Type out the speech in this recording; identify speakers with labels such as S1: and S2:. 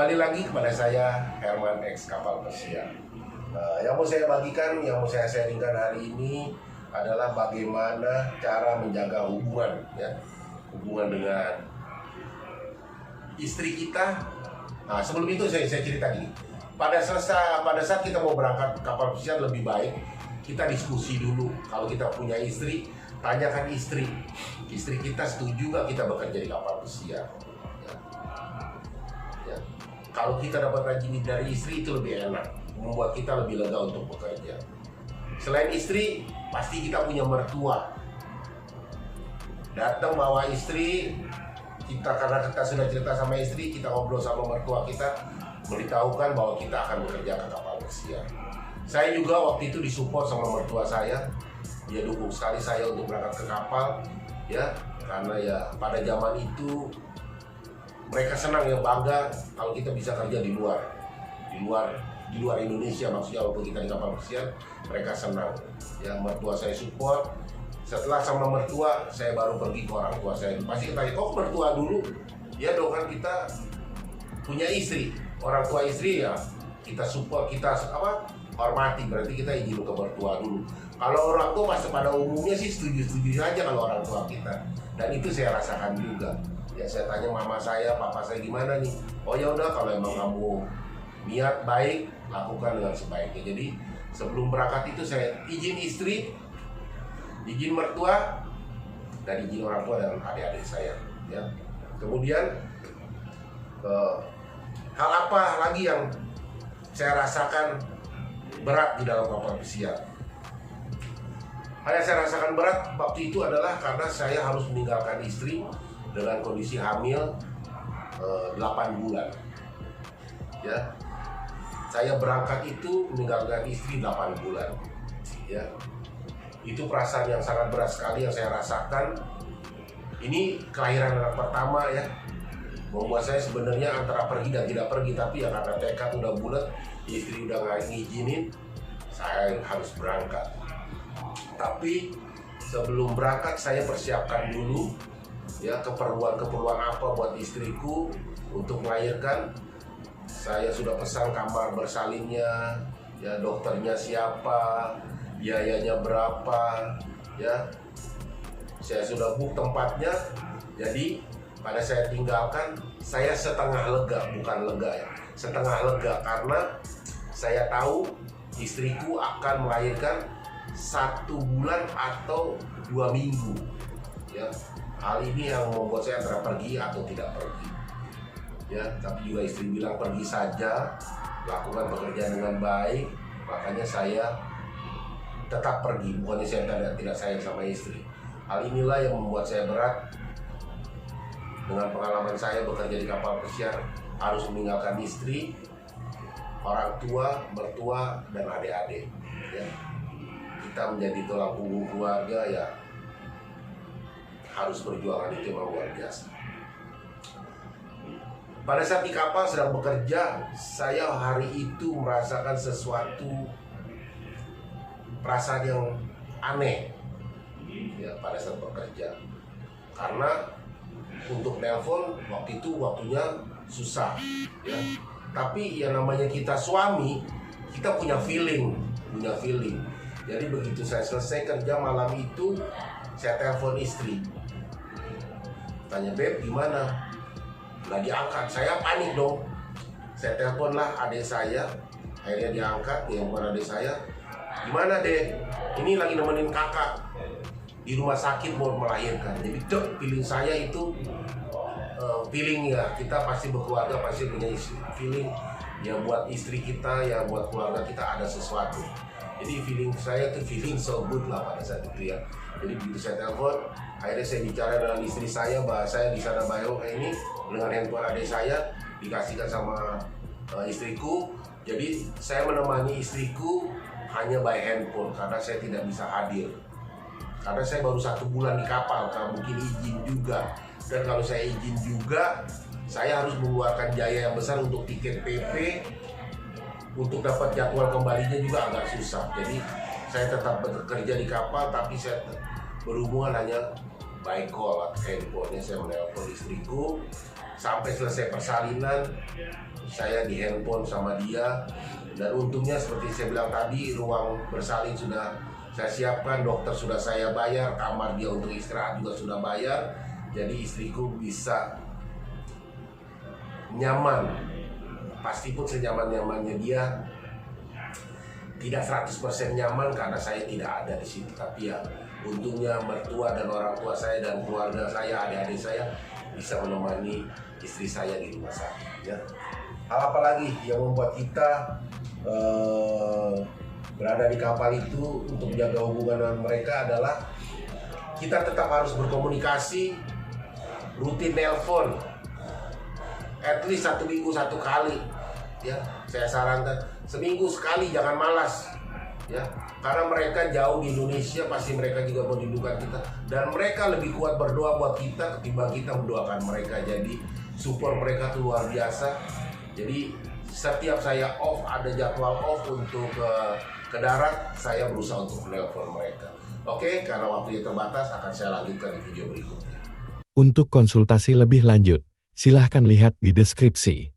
S1: Kembali lagi kepada saya, Herman X Kapal Pesiar. Yang mau saya bagikan, yang mau saya sharingkan hari ini adalah bagaimana cara menjaga hubungan, ya, hubungan dengan istri kita. Nah, sebelum itu saya cerita gini. Pada saat kita mau berangkat kapal pesiar, lebih baik kita diskusi dulu. Kalau kita punya istri, tanyakan istri kita setuju nggak kita bekerja di kapal pesiar. Ya. Kalau kita dapat rezeki dari istri itu lebih enak, membuat kita lebih lega untuk bekerja. Selain istri, pasti kita punya mertua. Datang bawa istri, karena kita sudah cerita sama istri, kita ngobrol sama mertua kita, memberitahukan bahwa kita akan bekerja ke kapal pesiar. Saya juga waktu itu disupport sama mertua saya, dia dukung sekali saya untuk berangkat ke kapal, ya, karena ya pada zaman itu mereka senang, ya, bangga kalau kita bisa kerja di luar Indonesia, maksudnya walaupun kita di kapal pesiar, mereka senang. Ya, mertua saya support. Setelah sama mertua, saya baru pergi ke orang tua saya. Pasti tanya, kok mertua dulu? Ya dong, kan kita punya istri, orang tua istri, ya kita support, kita hormati, berarti kita izin ke mertua dulu. Kalau orang tua pada umumnya sih setuju saja kalau orang tua kita, dan itu saya rasakan juga. Ya, saya tanya mama saya, papa saya, gimana nih? Oh ya udah, kalau emang kamu niat baik, lakukan dengan sebaiknya. Jadi sebelum berangkat itu saya izin istri, izin mertua, dan izin orang tua dan adik-adik saya. Ya. Kemudian hal apa lagi yang saya rasakan berat di dalam kapal pesiar? Hal yang saya rasakan berat waktu itu adalah karena saya harus meninggalkan istri dengan kondisi hamil 8 bulan. Ya, saya berangkat itu meninggalkan istri 8 bulan. Ya, itu perasaan yang sangat berat sekali yang saya rasakan. Ini kelahiran anak pertama, ya, membuat saya sebenarnya antara pergi dan tidak pergi, tapi ya karena tekad udah bulat, istri udah nggak ngizinin, saya harus berangkat. Tapi sebelum berangkat saya persiapkan dulu, ya, keperluan apa buat istriku untuk melahirkan. Saya sudah pesan kamar bersalinnya, ya, dokternya siapa, biayanya berapa, ya. Saya sudah book tempatnya. Jadi pada saya tinggalkan, saya setengah lega, bukan lega, ya, setengah lega, karena saya tahu istriku akan melahirkan 1 bulan atau 2 minggu, ya. Hal ini yang membuat saya antara pergi atau tidak pergi, ya. Tapi juga istri bilang pergi saja, lakukan pekerjaan dengan baik, makanya saya tetap pergi. Bukannya saya tidak sayang sama istri. Hal inilah yang membuat saya berat. Dengan pengalaman saya bekerja di kapal pesiar, harus meninggalkan istri, orang tua, mertua, dan adik-adik, ya. Kita menjadi tulang punggung keluarga, ya, harus berjuang, itu memang luar biasa. Pada saat di kapal sedang bekerja, saya hari itu merasakan sesuatu perasaan yang aneh, ya, pada saat bekerja. Karena untuk telepon waktu itu waktunya susah, ya. Tapi yang namanya kita suami, kita punya feeling. Jadi begitu saya selesai kerja malam itu, saya telepon istri. Tanya, Beb, gimana? Nggak diangkat, saya panik dong. Saya teleponlah adik saya, akhirnya diangkat, yang bukan adik saya. Gimana, Dek? Ini lagi nemenin kakak di rumah sakit mau melahirkan. Jadi feeling saya itu feeling, ya, kita pasti berkeluarga, pasti punya feeling, ya, buat istri kita, ya, buat keluarga kita ada sesuatu. Jadi feeling saya itu feeling so good lah pada saat itu, ya. Jadi begitu saya telepon, akhirnya saya bicara dengan istri saya, bahwa saya di sana bayar ini dengan handphone adik saya dikasihkan sama istriku. Jadi saya menemani istriku hanya by handphone karena saya tidak bisa hadir. Karena saya baru 1 bulan di kapal, karena mungkin izin juga. Dan kalau saya izin juga, saya harus mengeluarkan biaya yang besar untuk tiket PP, untuk dapat jadwal kembalinya juga agak susah. Jadi saya tetap bekerja di kapal, tapi saya berhubungan hanya by call atau handphonenya saya menelpon istriku. Sampai selesai persalinan saya di handphone sama dia. Dan untungnya seperti saya bilang tadi, ruang bersalin sudah saya siapkan, dokter sudah saya bayar, kamar dia untuk istirahat juga sudah bayar. Jadi istriku bisa nyaman. Pasti pun senyaman-nyamannya dia, tidak 100% nyaman karena saya tidak ada di situ. Tapi ya untungnya mertua dan orang tua saya dan keluarga saya, adik-adik saya bisa menemani istri saya di rumah sakit. Ya. Hal apa lagi yang membuat kita berada di kapal itu untuk menjaga hubungan dengan mereka adalah kita tetap harus berkomunikasi, rutin nelpon, at least 1 minggu 1 kali. Ya, saya sarankan seminggu sekali, jangan malas. Ya, karena mereka jauh di Indonesia, pasti mereka juga merindukan kita dan mereka lebih kuat berdoa buat kita ketimbang kita mendoakan mereka. Jadi support mereka tuh luar biasa. Jadi setiap saya off, ada jadwal off untuk ke darat, saya berusaha untuk menelpon mereka. Oke, karena waktunya terbatas, akan saya lanjutkan di video berikutnya.
S2: Untuk konsultasi lebih lanjut, silahkan lihat di deskripsi.